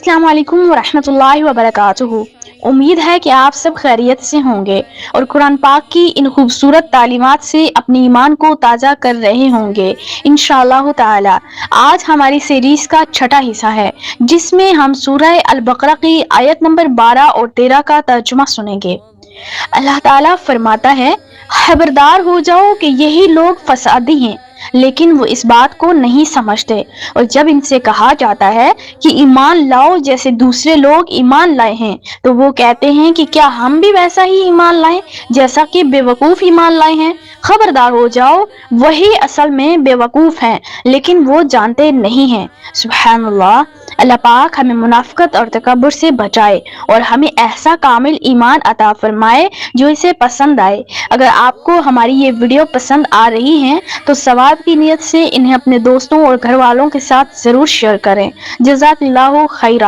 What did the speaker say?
अस्सलाम वालेकुम वरहमतुल्लाहि वबरकातुहू। उम्मीद है कि आप सब खैरियत से होंगे और कुरान पाक की इन खूबसूरत तालीमात से अपने ईमान को ताज़ा कर रहे होंगे इंशाअल्लाह ताला। आज हमारी सीरीज़ का छठा हिस्सा है जिसमें हम सूरह अल बकरा की आयत नंबर 12 और 13 का तर्जुमा सुनेंगे। अल्लाह ताला फरमाता है, खबरदार हो जाओ कि यही लोग फसादी हैं, लेकिन वो इस बात को नहीं समझते। और जब इनसे कहा जाता है कि ईमान लाओ जैसे दूसरे लोग ईमान लाए हैं, तो वो कहते हैं कि क्या हम भी वैसा ही ईमान लाएं जैसा कि बेवकूफ़ ईमान लाए हैं। खबरदार हो जाओ, वही असल में बेवकूफ़ हैं, लेकिन वो जानते नहीं हैं। सुभानअल्लाह। अल्लाह पाक हमें मुनाफिकत और तकब्बुर से बचाए और हमें ऐसा कामिल ईमान अता फरमाए जो इसे पसंद आए। अगर आपको हमारी ये वीडियो पसंद आ रही है तो सवाब की नीयत से इन्हें अपने दोस्तों और घर वालों के साथ ज़रूर शेयर करें। जज़ाकल्लाहु खैरा।